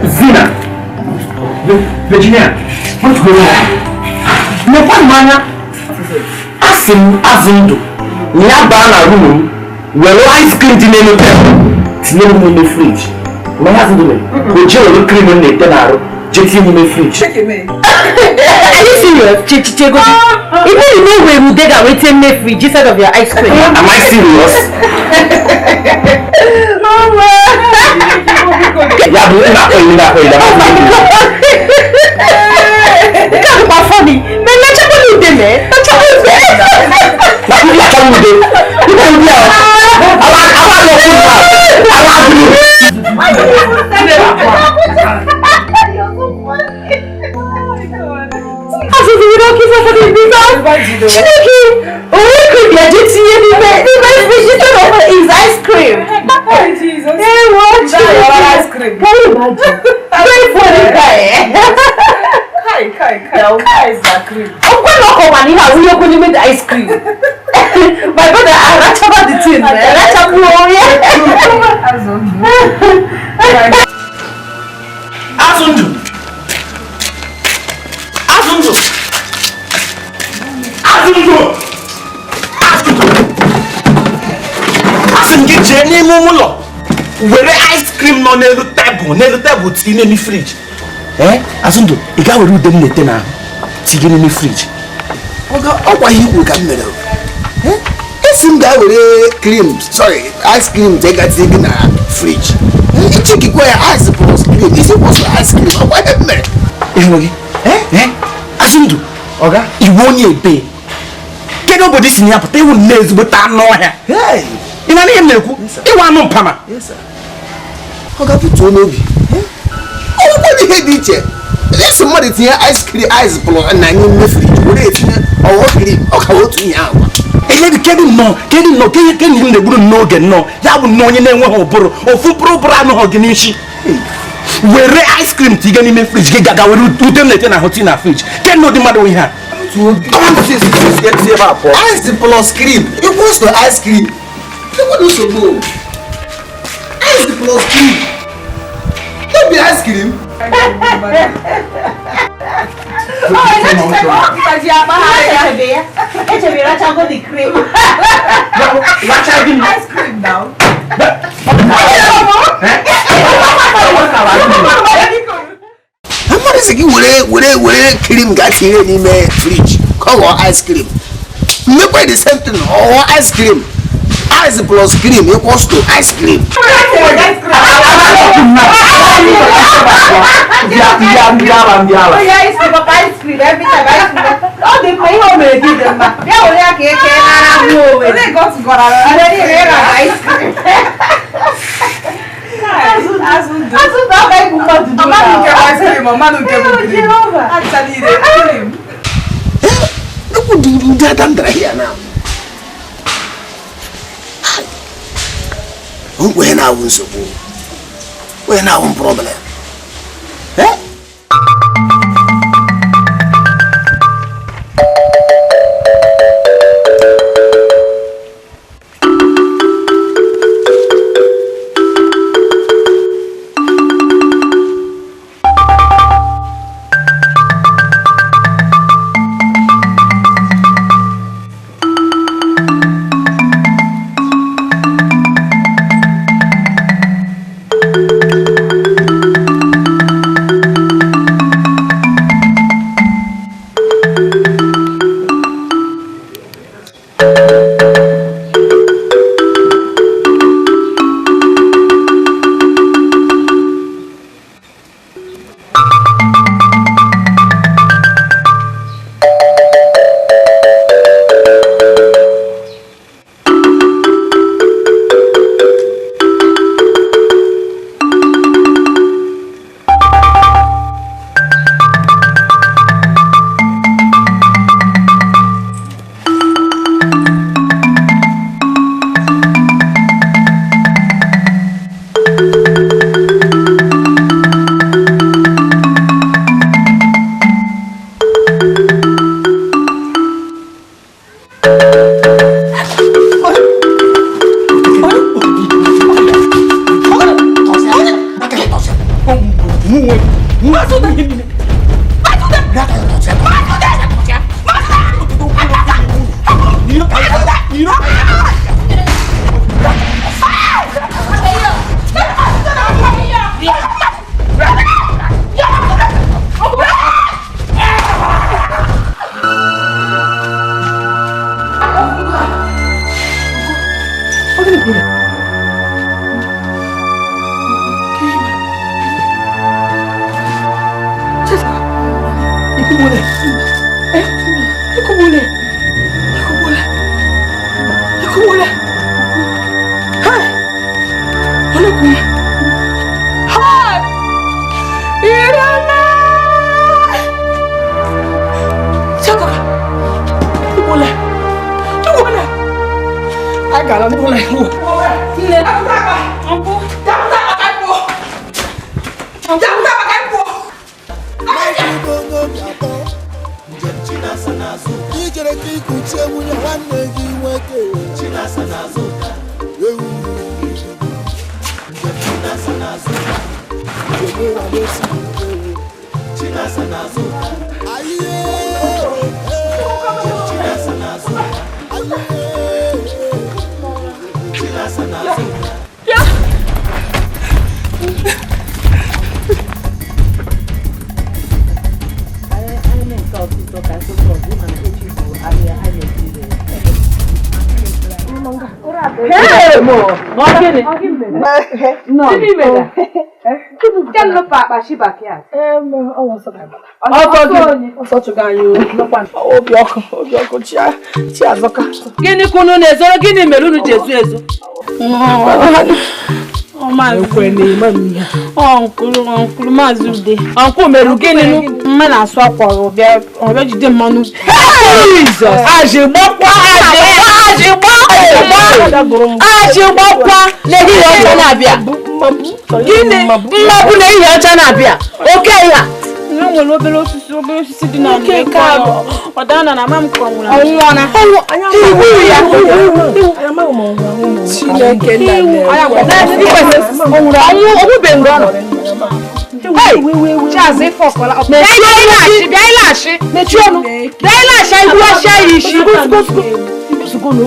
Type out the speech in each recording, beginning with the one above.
Zina! Virginia! What's going on? No one man. Azindo. Niabana room. Well, ice cream in the table. It's never in the fridge. My husband, we just cream in the table. Just in the fridge. Check it, man. Are you serious? Chichego. Even you know where we dig a waiting me fridge instead of your ice cream. Am I serious? Oh man. Yeah, but not going That's funny. Man, let's have a look at it. Let's have a look at it. Ice cream. Jesus. Hey, watch ice cream. Can you imagine? Very funny guy. Kai is that cream. I'm going to come and here. We are going to make the ice cream. My brother, I ratch about the tin. I ratch up Azundu. Jenny Mumulo. Where ice cream no near the table, tea in the fridge. Azundo, you got to do them later now. Tea in the fridge. Oh, why you look at me now? Some guy with cream, sorry, ice cream, take a thing in a fridge. You check it where ice plus cream. Is it was ice cream? Oh, why a minute? Azundo, Oga, you won't pay. Get nobody in here, but they will nails but I'm not here. Hey. In a name, you want no pama. Yes, sir. How got you to know me? Oh, what the head did you? There's somebody here, ice cream, ice blow, and I know nothing. What is it? Oh, what did you? Okay, what do you have? And let get him know, get him the good no get no. That would know your name or full pro brano organishi. Where ice cream tea in the fridge, get that will do them later in a hotel fridge. Can't know the matter we have. Ice plus cream. You post the ice cream. What do you do? Ice plus cream. Don't be ice cream. Ice cream now. How much is it? Cream got here in the fridge. Come on, ice cream. Make the same thing or ice cream. Ice plus cream equals to ice cream. ice cream every time ice cream. All the money home they give them. They only have cake and they got to go around. And then they have ice cream. That's what I do. Mama don't care ice cream. Mama don't care cream. Actually, they cream. Look what you do that under here now. When I was when I have problem. Eh? No. Tell no papa she backyard. Gini kunu na ezoro gini melunu jesu ezo. Oh my uncle Mazude. Uncle meru gini nu mma na aso akworo bia o jide mmanu. Jesus. Ajibokwa na di yo na bia. Gini mmabu na ihe acha na bia. Okay ya. Nwere obere osisi dị na nke ka ọdana na mam kọnwụrụ ọnwụ na iwu ya Chineke nna aya gwa na ndị kwesị ọnwụrụ ọnwụ obube ngọnọ chazi fokola bịa ilashi mechi ọnụ bịa ilashi iwu asha ishi kwụnye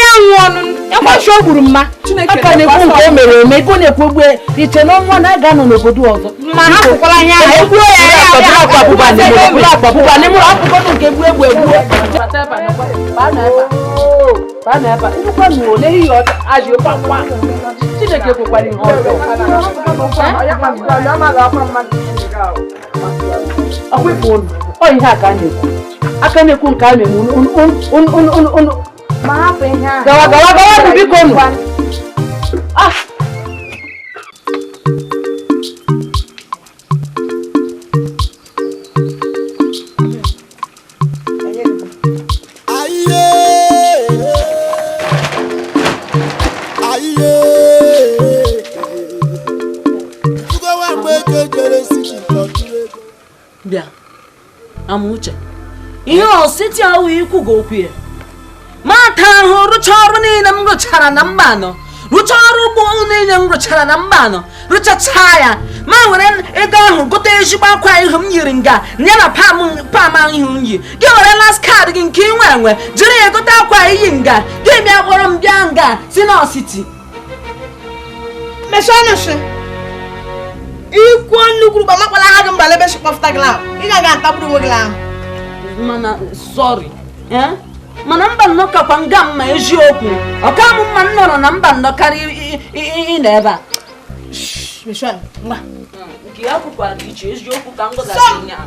ya nwụ ọnụ ekwachi o gburu mma aka na-ekwu nke o mere eme iko na-ekwu egbe iche na ọnwa na-aga nọ n'obodo ọzọ ma ha pụkwara ihe ahụ egbuo ya akpapụba n'ime akpụkpọ nke egbu egbu Bana ba, inu kwa nu le hi o aji o pa kwa. Chineke ko kwali ho. Ya ma ga kwa ma ga o. Akwe phone. O ihe aka na-ekwu. Aka na-ekwu nke a na-emu ma hapụ ihe a. Gawa biko nu. Ah. Bịa, Amuche. Ihe ositi ahụ ikwu go okwu ya. Mata ahụ rụcha ọrụ niile m rụchara na mba anọ. Rụcha ọrụ ugbo niile m rụchara na mba anọ. Rụchacha ya. Ma were ego ahụ gote ezigbo akwa ihu m yiri nga. Nye na pam ahụ ihu m yi. Gị were last card gị nke inwe enwe. Jiri ya gote akwa iyi nga. Gị bịa kpọrọ m bịa nga si na ositi. Meshonoshi. Ikwu nnukwu ba makwala ha gị mbale be shikpọfta gị ahụ. Ị ga-aga ntaburu onwe gị ahụ. Mana sorry. Mana mba nnọ kakwa nga mma eziokwu. Ọka m mma nnọrọ na mba nnọ karịa ị na ebe a. Meshon, ngwa. Nke ya kwukwara dị iche eziokwu ka m gọzara ya.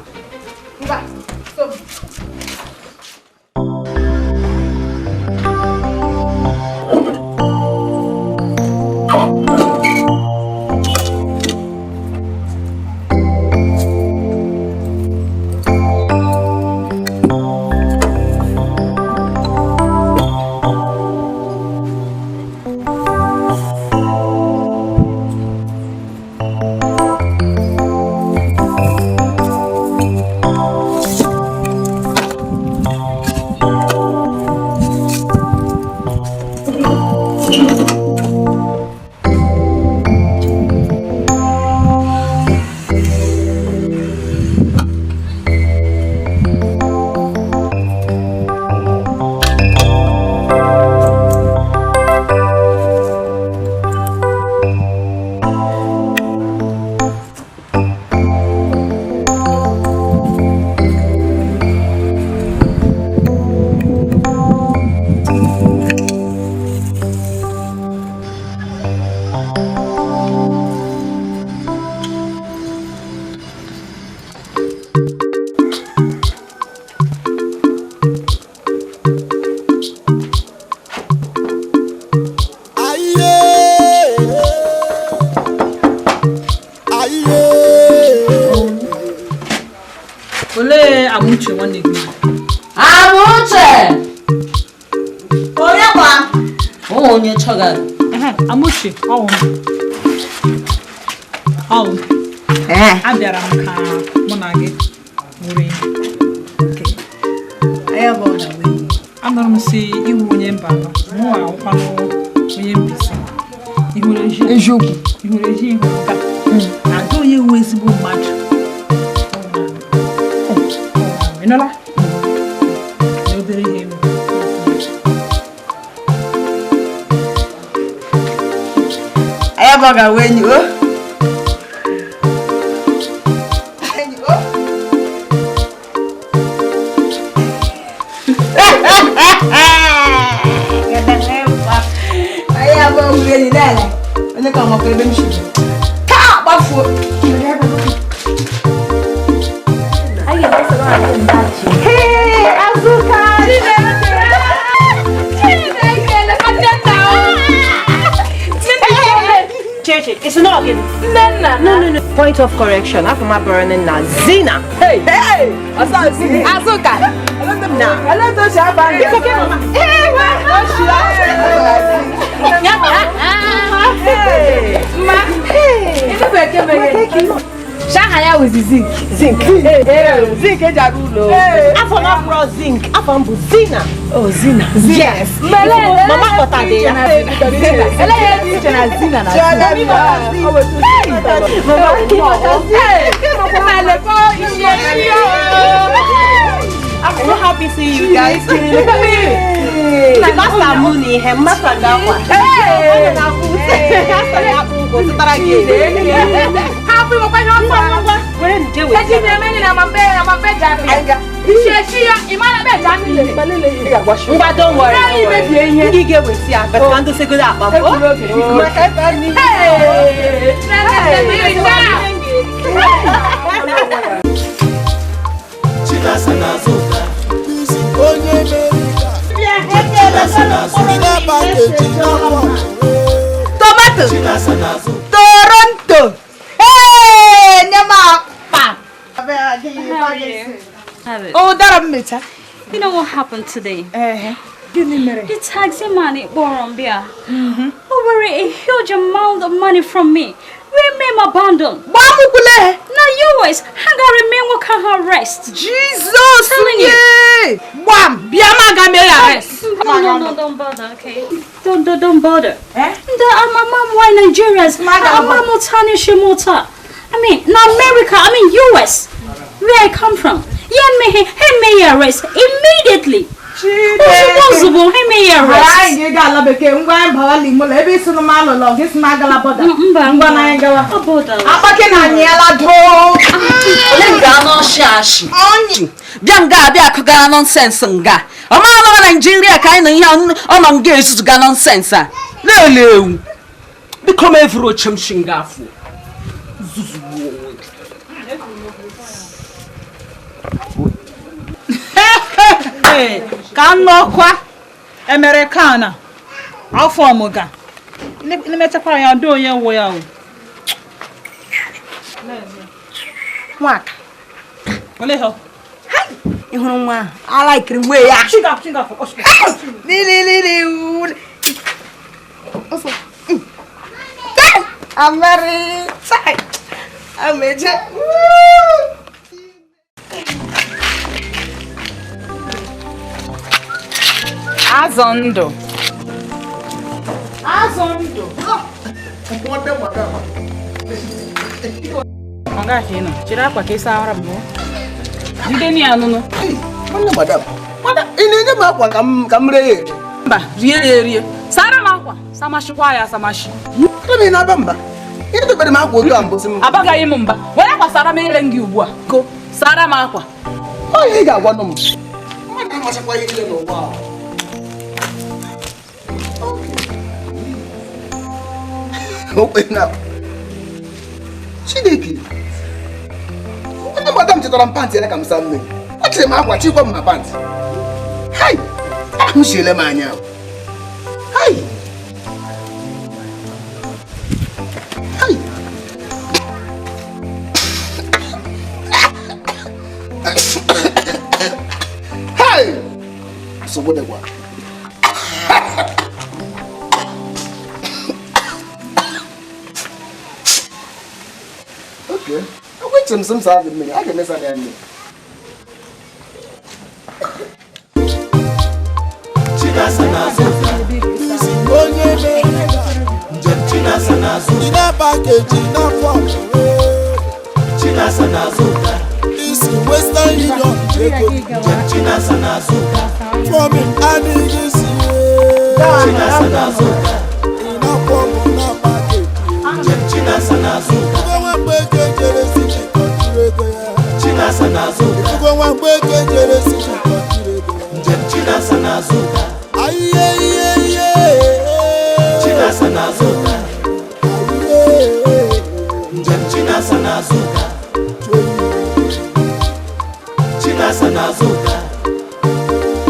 Ngwa. So. Ole Amuche nwanne gị. Amuche! Onye kwa? Onye chọgara. Amuche, ọwụ. Abịara m ka mụ na gị nwere nke. Anọrọ m si iwu onye mba anọ. Mụ akwụkwanụ onye Mbaise. Ihụrụ eziokwu. Ihụrụ ezi ihu nka. Ada onye nwe ezigbo mmadụ. Enola? Obere ihe m. Ayabaga wenyu. Ayabaga wenyu dala. Onye ka mo kebe mshi. Ka bafu. Hey, Azuka! It's not again. No. Point of correction. After my burning now, Zina. Hey! Azuka! I love those Japan. Shahaya with zinc. Zinc ejarulo. Afọ na pro zinc. Afọ mbu Zina. Oh, Zina. Yes. Mama kota de ya. Ele ye Zina na. Mama I'm so happy to see you guys. Master Mooney, Master Dawa. Happy Where did you go? I didn't mean I'm a bed. But don't worry. You get with you, but I'm to say good up. Tomato. Toronto. Hey, Nema. Oh, that meter. You know what happened today? The taxi money Borombia over a huge amount of money from me. Remain abandoned. Now US, Hungary remain what can arrest. Jesus! Telling you. Wham! Biamaga may arrest. No, don't bother, okay? Don't bother. The why Nigerians? Amamotani Shimota. I mean, not America, I mean US. Where I come from. He may arrest immediately. Possible, he may arrest. You got a became one body, maybe some malo, this magala butter. Nonsense. A man of Nigeria kind of young on gates to nonsense. No, become every chimshingafu. Kanokwa Americana. How for Moga? In the Metapara, you're doing your way out. What? Well, I like it way. Chinga. I'm very tight. I'm major. Azondo. Magashi no. Chira kwa kesa ara bo. Jide ni anu no. Madam. Ine makwa kamre. Ba, rie. Sara makwa. Samashi kwa ya samashi. Tani na bamba. Ine to bere makwa otu ambo sim. Abaga yi mumba. Wala kwa Sara mere ngi ugbu a. Ko Sara makwa. Oh, ye ga gwa no mu. Madam masakwa yi ile no wa. Open up. Chideki. When the madam chitoram panty like I'm Sunday. What's the matter? What you got my pants? Hi. I'm Shile Mania. Hi. Hi. So what the what? Okay. I wait some side of me. I can mess up that me. CHINASA this is Western Union. CHINASA from it, I need this. CHINASA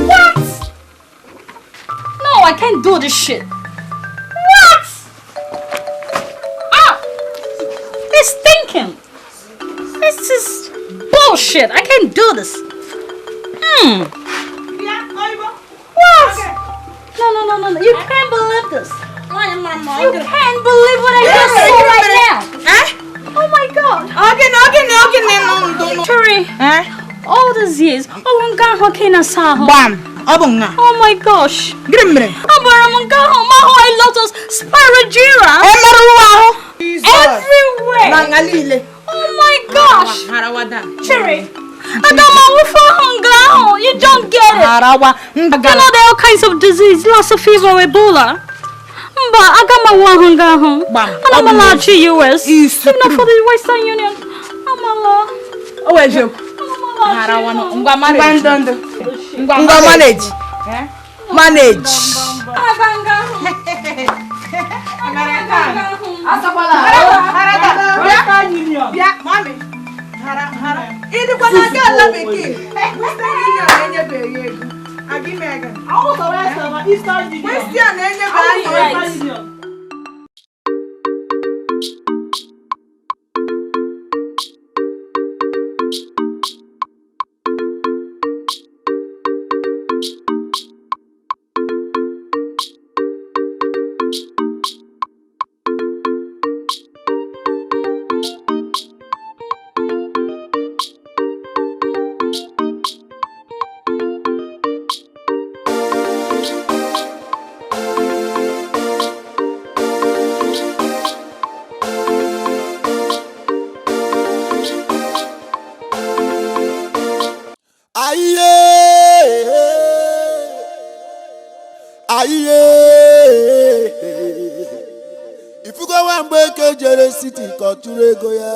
What? No, I can't do this shit. What? Ah! It's stinking. This is bullshit. I can't do this. What? No. You can't believe this. You can't believe what I just saw right now. Oh my God. Okay. Turi, all these years, CHINASA. Oh my gosh. Everywhere. Oh my gosh. Turi. You don't get it. You know there are all kinds of disease, lots of fever, Ebola. But I got my one and I'm allergic to US. Even for the Western Union. I'm O weje. Harawano. Ngwa manage. Ngwa manage. Manage. Aganga. Asabala. Bia, mami. Hara. Idi kwa na ga beki. Western Union enye be yegu. Agi mega. Awo so Eastern Union. Western enye be Union. If you go one break Jere City, Koturego ya.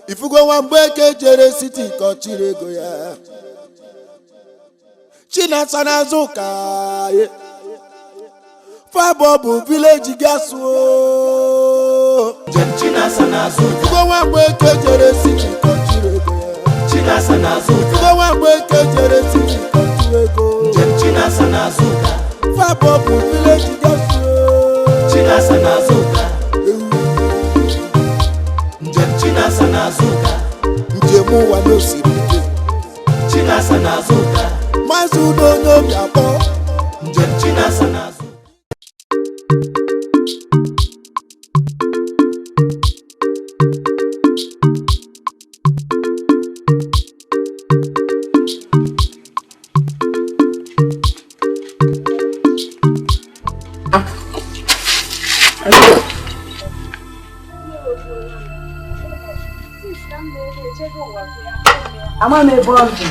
If you go one break Jere City, Koturego ya. CHINASA na Zuka. Fabobu village gaswo. CHINASA na Zuka. If you go one break Jere City, Koturego ya. CHINASA na Zuka. If you go one break Jere City, Koturego. CHINASA na Zuka. Fabobu village gaswo. CHINASA na Zuka. CHINASA na Zuka. Njemu wa no sirike. CHINASA na Zuka. Mazudo no biabo. CHINASA na Zuka. Ama me bonji.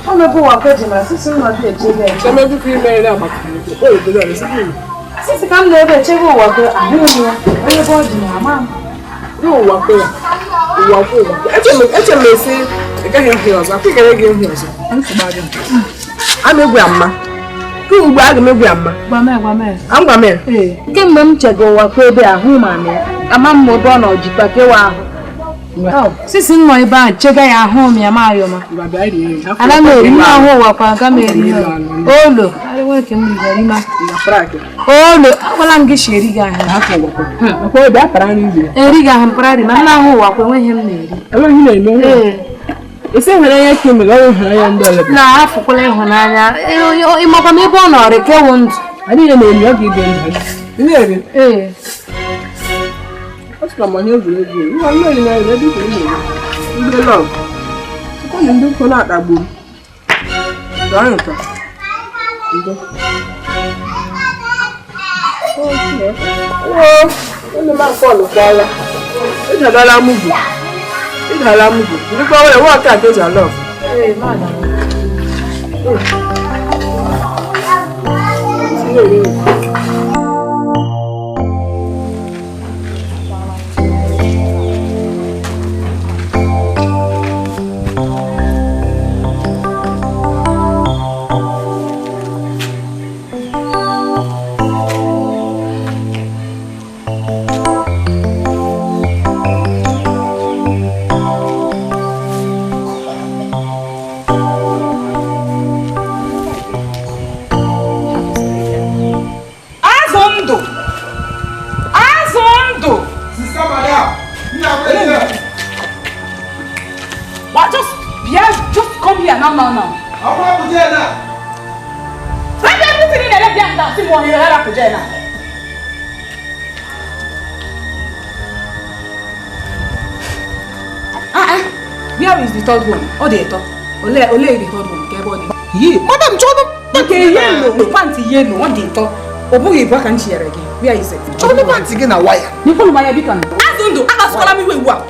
O me bo wa kwaje ma sisi no be chege. Se me bi fi me na makani. O be do sisi. Sisi kam le be chege wa ko ahu no. O me bonji na ama. Yo wa ko. Wa ko. Eche me si e ka he he ozo. Afi kere ge he ozo. Nti ba de. Amegwu amma. Ku ugbo aga megwu amma. Gba me. Am gba me. Kemgbe m chege wa ko ebe ahu ma me. Ama m bo na ojipa ke wa ahu. Sisi nno ebe a chega ya ahụ m ya ma ayọma. Ana m eri m ahụ wakwa aga m eri olo. Ari nwoke m rigara ima. Olo, akwala m gị shi eri gị ahụ. Eri gị ahụ mkparari ma nna ahụ wakwa enweghị m na-eri. Ese nwere ya ke mere ọ hụrụ ya ndị ọlụ. Na afụkwala ịhụnanya. Ịmakwa m ebe ọ nọrọ kewu ndụ. Adịghị na-eri ọ ga-ebe ndụ. Ị na-eri? What's my money over here? You are not in a ready to eat. You love. So come and do for that boom. Right. Okay. Oh, when the man fall of fire. It's a dollar movie. It's a dollar movie. You go away, what can't do your love? Hey, madam. No. Where is the third one? Oh, the third. Ole the third one. Get body. Yeah, Madam Jordan. Okay, yellow. Panty yellow. What the third? Obugi back and share again. Where is it? Jordan panty again a wire. You follow my beacon. Azundo, I follow me with what?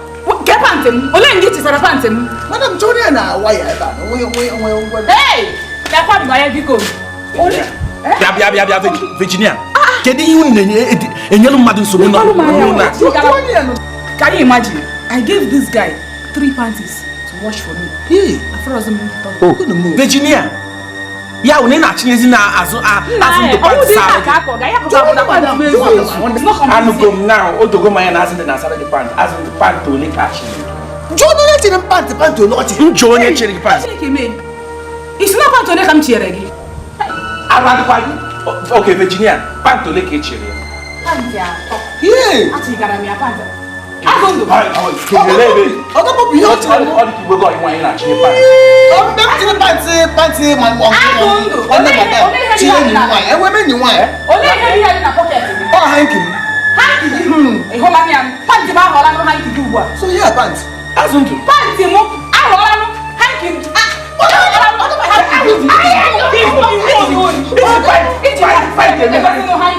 Get panty. Ole get is a panty. Madam Jordan a wire. Hey! That's what my beacon. Ole. Bia Virginia. Kedu ihe unu na-enye mmadụ nsogbu na? Can you imagine? I gave this guy 3 panties to wash for me. Hey. Virginia. Yeah, we need to change na azu the pants. Anu go now. O to go my na the pants. As the pants to lick action. Jono na chiri pants to not. Jono na chiri pants. It's not pants to lick am chiri again. Okay, Virginia. Pants to lick chiri. Pants ya. Yeah. Ati gara mi pants. Agondo. Oga po bi hot. All the people go in one na chiri pants. Oh, dem chiri pants man mo. Agondo. Ona madam. Chiri ni wan. E we me ni wan. Ole heavy heavy na pocket mi. Oh, hanky. E hola mi am. Pants ba hola no hanky du bua. So yeah, pants. Asunto. Pants mo. A hola no hanky.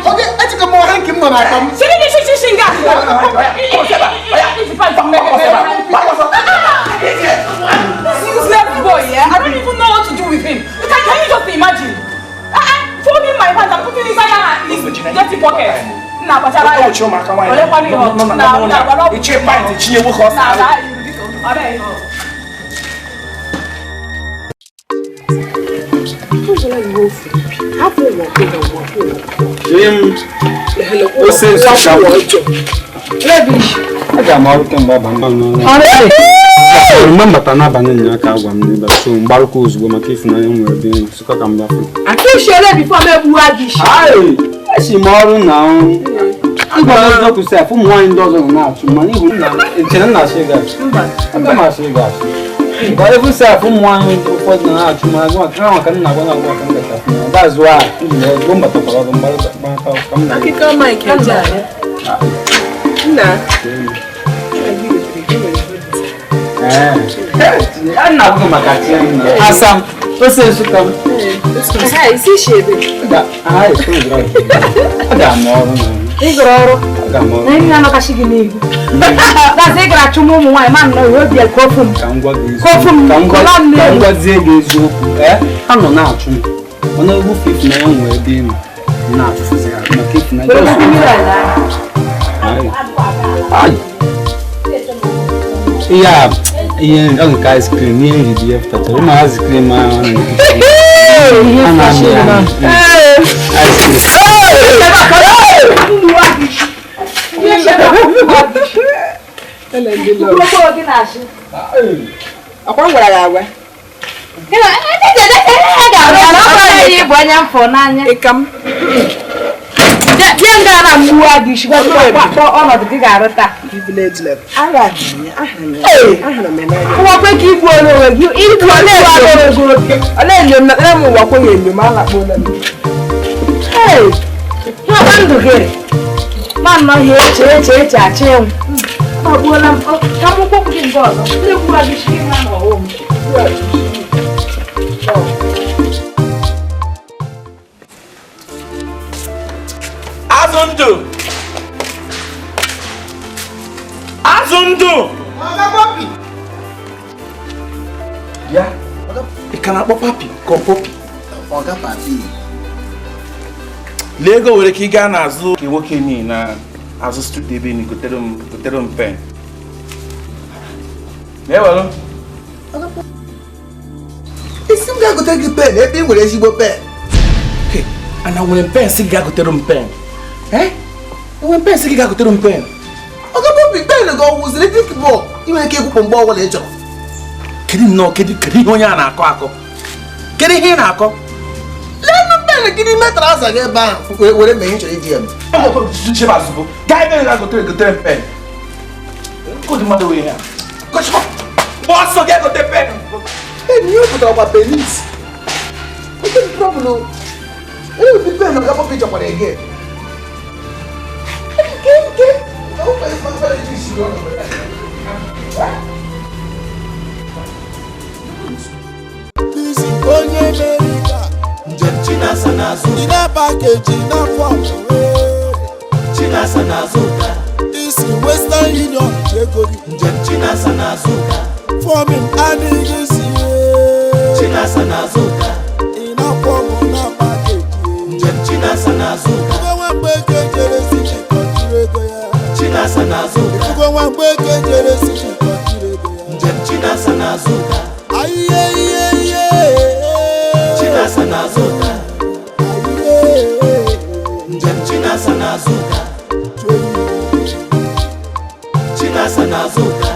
Okay, I think more hanky mo na come. Useless boy, yeah? I don't even know what to do with him. Can you just imagine? Folding my pants and putting inside his dirty pocket. Nah, but I like But if say from one for na chuma go kan na that's why go mba to pala mba come na Kika Mike ja. Na. Ana go makati asam to say su kam Hey, see shebe. da ai so grave da moro na Igororo. da moro Na no kashigi nigu. Da ze gra chumu mu wa man no we bi kofum. kangwa gizu Kangwa zege eziokwu ano na achu ona egwu fif na enwe ebe na achu fuzira na kif na yeah yeah on ice cream ni ngi after to ma ice cream ma Akwa ngwara ya agwa. Ikam. Dia na mbuwa di shiga kwa ọnọdụ gị ga-arụta. Village lab. Ara ni, ahana me na. Kwa kwe ka ibu onwe gị, ibu onwe gị. Ole nyo na mu wa kwenye nyo ma la kpona. Hey. Ha ndụ gị. Ma nọ ihe eche achịnwụ. Ọ gbuola m ka m kwụkwụ gị nke ọzọ. Ndị kwuwa gị shiga na ọwụ m. Azundu. Papi. Yeah. You can akpọ papi, ko papi. Oga papi. Lego were ka ị gaa n'azụ ka nwoke ni na azụ street ebe ni gotere m pen. Na-ewelu. Isi m ga-agotere gị pen ebe ị nwere ezigbo pen. Okay, ana nwere pen si ga gotere m pen. Nwere pen si ga gotere m pen. Oga papi pen go wuzire dik ball. Ị nwere ike ịkwụpụ mgbe ọbụla ị chọrọ. Kedu ihe onye a na-akọ akọ? Kedu ihe ị na-akọ? Lenu pen gị n'ime trouser gị ebe ahụ were mee ihe chọrọ iji eme. Cheba azụbụ. Gaa ebe ga gotere pen. Kodi mmadụ wee ya. Kochiko. Ọsọ ga gotere pen. Pen ihe pụtara kwa penis. What's the problem? It would depend on the picture for the game. Okay. Oh, my father is sure. This is onye America. Njem Chinasa na-azụ. Ina package na form. Chinasa na-azụ. This is Western Union. Njem Chinasa na-azụ. Forming adịghị si. Chinasa na-azụ. Ina form na package. Njem Chinasa na-azụ. Ugo mgbe kejere si chikọtiri ego ya. Chinasa na-azụ. Ugo mgbe kejere si n'Azuka. Ayeye. Chinasa n'Azuka. Njem Chinasa n'Azuka. Chinasa n'Azuka.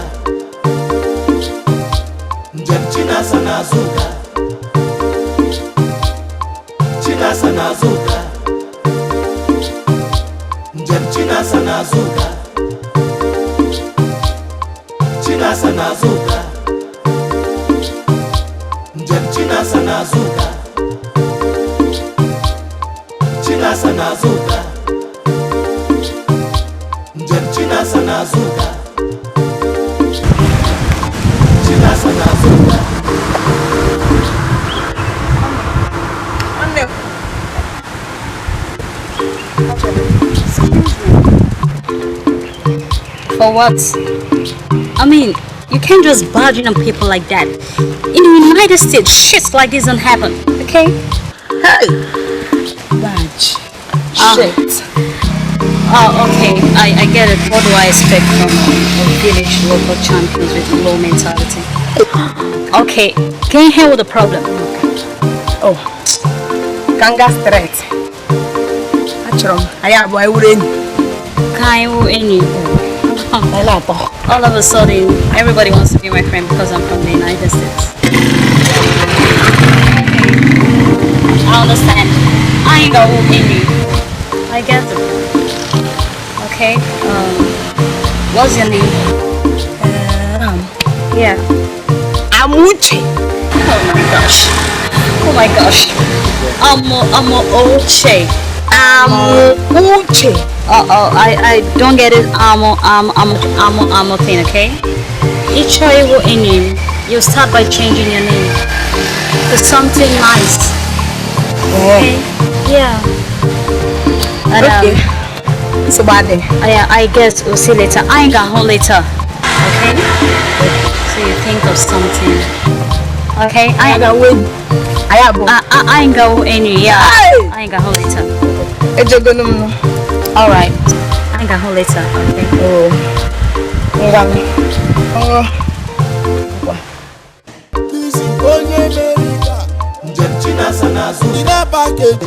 Njem Chinasa n'Azuka. Chinasa n'Azuka. Njem Chinasa n'Azuka. Chinasa n'Azuka. Njem Chinasa n'Azuka. Chinasa n'Azuka. Njem Chinasa n'Azuka. Chinasa n'Azuka. For what? I mean, you can't just barge in on people like that. In the United States, shit like this don't happen, okay? Hey! Badge. Shit. Oh, okay. I get it. What do I expect from a village local champions with low mentality? Okay, can you handle the problem? Oh. Kanga straight. Achọrọ m anyị abụọ ewuru enyi. Can you any? Anyị na-atọ. All of a sudden, everybody wants to be my friend because I'm from the United States. I understand. I ain't got any. I get it. Okay. What's your name? Yeah. Amuche. Oh my gosh. Oh my gosh. Oche. Amuche. I don't get it. Amo thing, okay? Each you in you start by changing your name to something nice. Okay? Yeah. And, Okay. So bad. I guess we'll see later. I ain't got home later. Okay? So you think of something. Okay? I ain't got win. I ain't got any. Yeah. I ain't got home later. Alright. I ain't got home later. Okay? Oh. This is onye America. Njem Chinasa n'Azuka. In a package.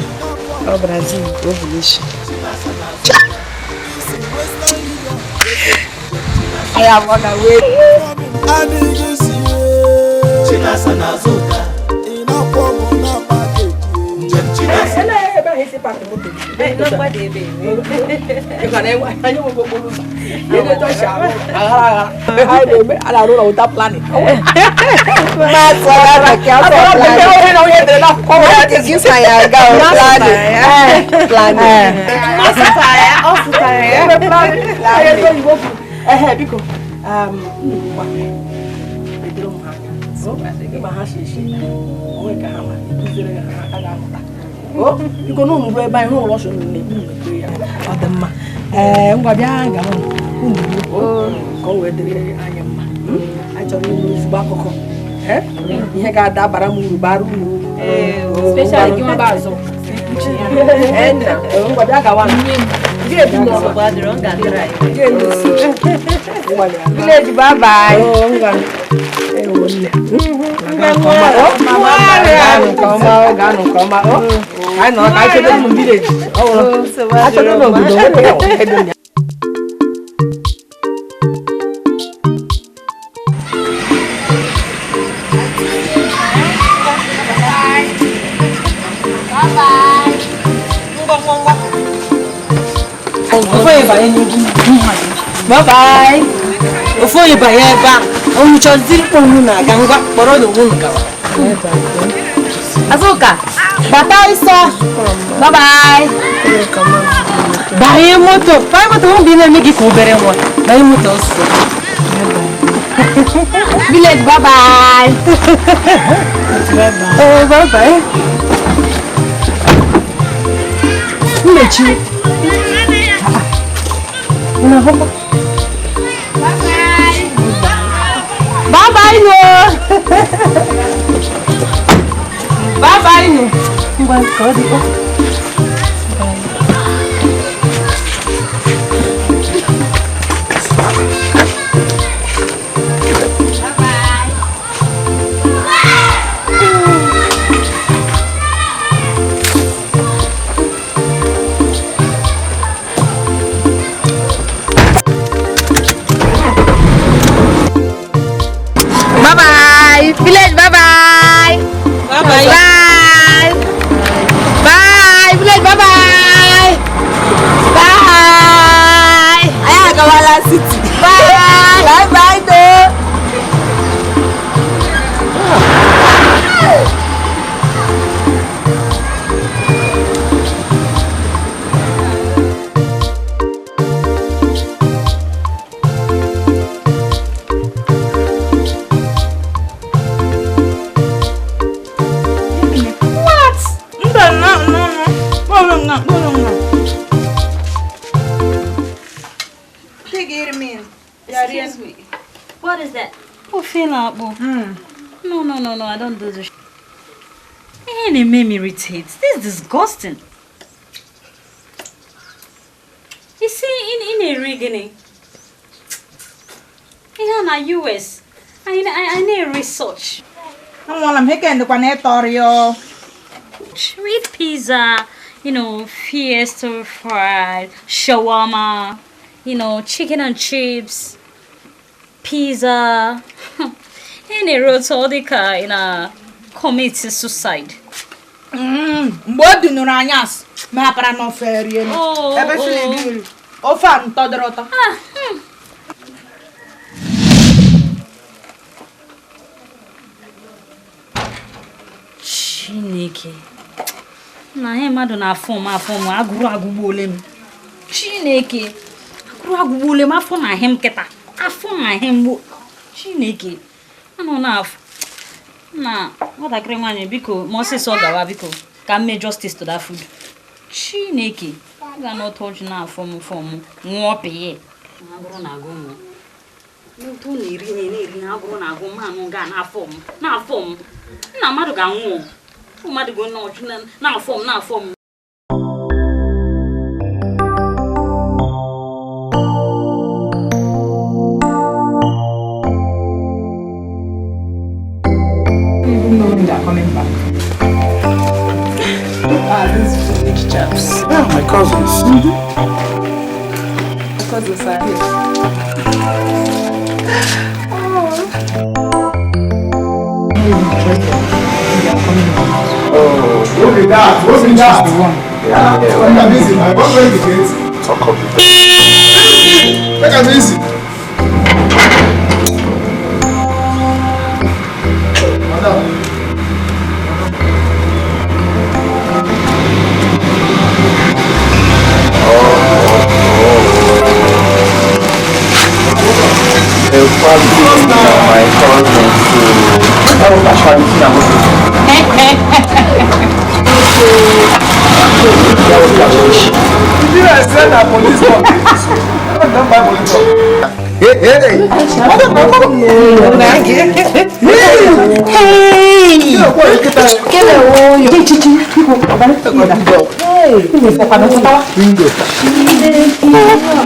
Oh, Brazil. Revolution. I have on the way. And you see. Chinasa n'Azuka. In a form of a package. Njem Chinasa. You go no move by home wash on the Adama. Ngwabia ngamo. Go with the ayama. I told you Bako. You got that baramu baru. Especially give bazo. And ngwabia one. Village bye bye. I know, I should have been village. Oh, I don't know. Bye bye. Before you buy a bag, only chose the Pumuna can go for all the wound. Azuka, bye sir. Bye bye. Buy a motor. 5 won't be a Mickey Cooper. Buy motors. Village, bye bye. Oh, bye bye. Let you. Bye bye no. Bye bye no. Bye God. City. Bye. Bye though. Excuse me. What is that? Oh, feel up. No, I don't do this. And it made me irritate. This is disgusting. You see, in a rigging, in the US, I need research. I'm making the panetorio. With pizza, fiesta fried, shawarma, chicken and chips, pizza, and a rotodica in a commit suicide. What do you know? Mapara no fair, especially oh, fun, Todorota. Chineke. Na him madu na form aguru agubole m. Chineke. Aguru agubole m afọ na him keta. Afọ na him bo. Chineke. Ano na afọ. Na what akere nwanye biko mo se so gawa biko. Ka me justice to that food. Chineke. Ga no touch na form nwo peye. Aguru na agu mo. No to na iri aguru na agu ma no ga na form. Na madu ga nwo. Who might go now form. Even knowing they're coming back. These village chaps. Yeah, my cousins. My cousins are here. What is that? What is that? Yeah. Make am easy, man. What way the gate? Talk of it. Make am easy. Madam.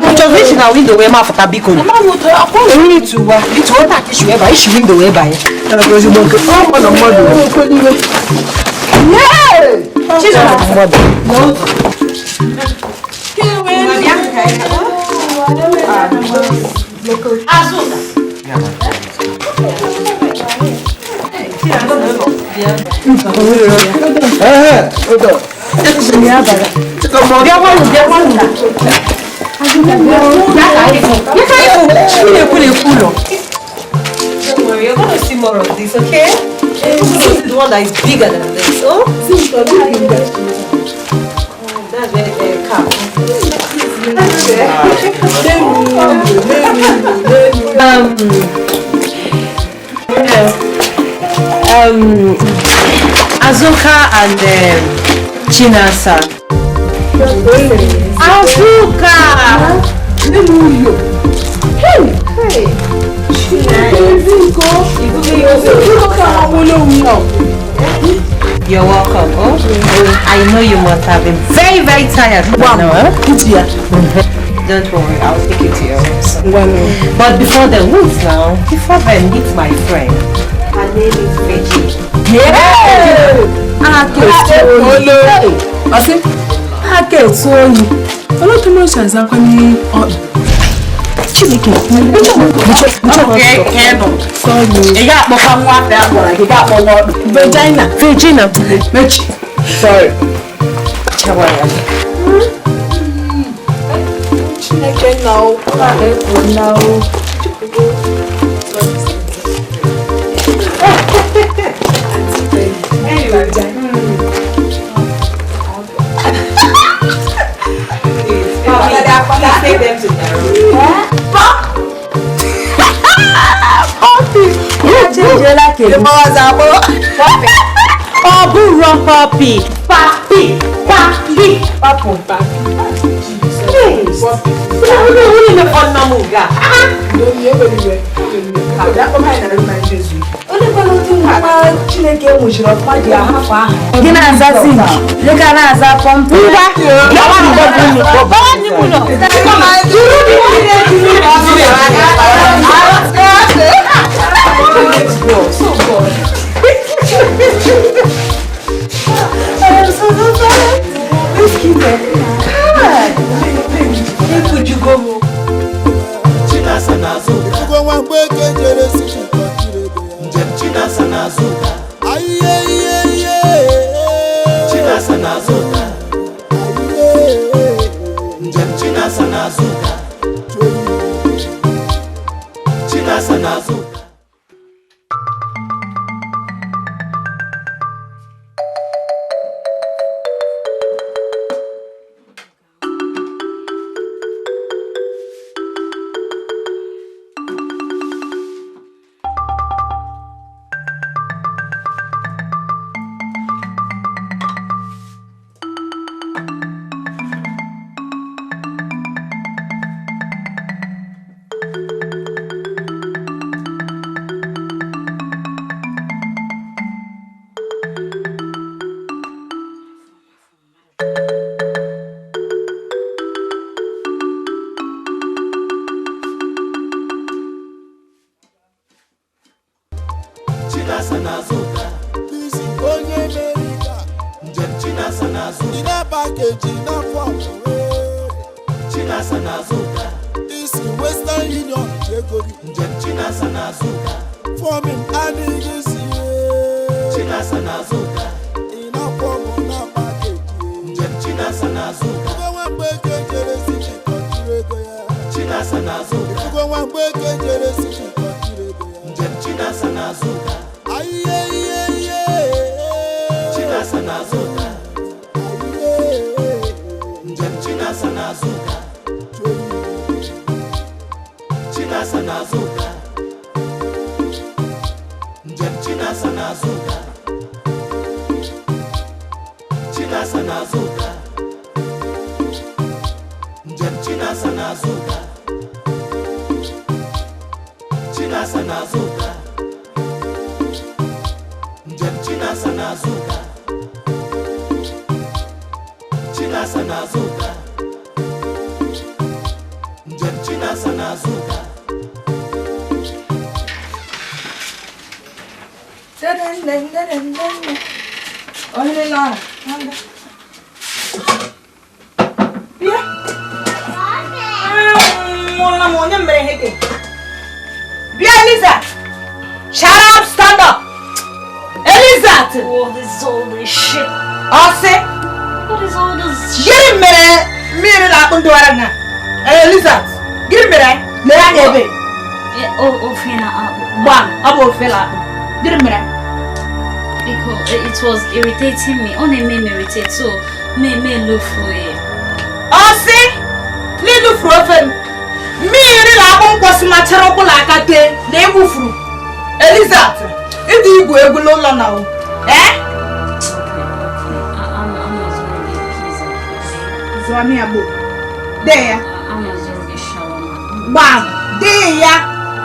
My cousins window where my father biko. Don't worry, you're gonna see more of this, okay? This is the one that is bigger than this. Oh, that's very calm. Azuka and Chinasa. Azuka! Hey! You're welcome. Oh, I know you must have been very, very tired. Don't worry, I'll take you to your room. But before then, meet my friend. Her name is Veggie. Regina. Sorry. Chineke now. Anyway, take them to Papi. Chinasa na zuka. Chinasa na zuka. Chinasa na zuka. Chinasa na zuka. Chinasa na zuka. Chinasa na zuka. This is onye America. Chinasa na zuka. In a package in a form. Chinasa na zuka. This is Western Union. Chinasa na zuka. Forming and Chinasa na zuka. In a form on a package. Chinasa na zuka. Chinasa na zuka. Chinasa na zuka. Chinasa na zuka. Chinasa na zuka. Chinasa na zuka. Chinasa na zuka. Chinasa na zuka. Chinasa na zuka. Chinasa na zuka. Chinasa na zuka. Chinasa na zuka. Chinasa na zuka. Eliza! Shut up! Stand up! Eliza! What is all this shit? Ose? What is all this shit? Giri mere la akun duwara na. Eliza! Giri mere le ya ebe. Fena up. Bam! Abo fela. Giri mere. Because it was irritating me. Only made me irritate. So, me look for it. Ose? Li look for them. Mmiri la akun kwasi ma chere okwu la aka te na egwufuru. Eliza! Ịdị igwe egwu n'ụlọ na o. Zwami abo. De ya. I'm a zoro shower man. Bam! De ya.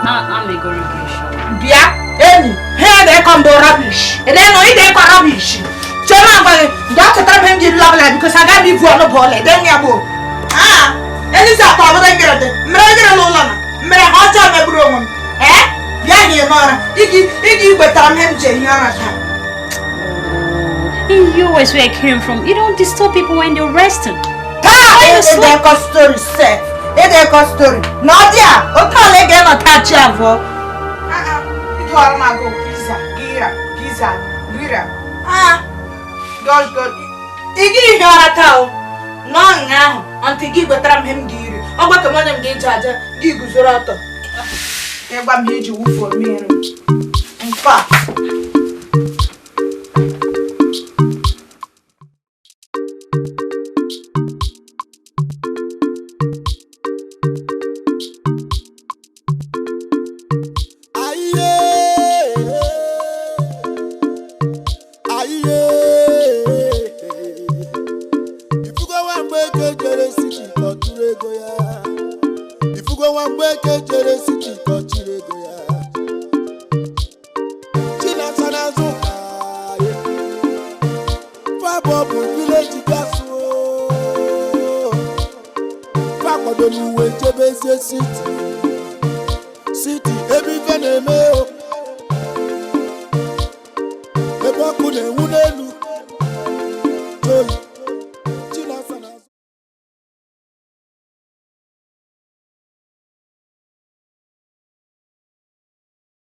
I'm a gori shower. Bia, eni, here they come the rubbish. And then no they come rubbish. Chema ngale, don't tell him you love like because I got me for no ball. Then ya bo. Ah, Eliza pa mo den gerade. Mera no lana. Mera hacha me bro mom. Bia ni mara. Igi betam hem je yara ta. In US where I came from, you don't disturb people when they're resting. It's a story set. It's a story. No dia, o tole ge no touch avo. It all ma go pizza, gira. Gosh. Igi yara ta o. No nga, anti gi betram hem giri. ọgba ka nwanyị m ga-eji aja gị guzoro ọtọ ịgwa m ihe iji wufuo mmiri mfa City, every veneme, ebe ọkụ na-enwu n'elu.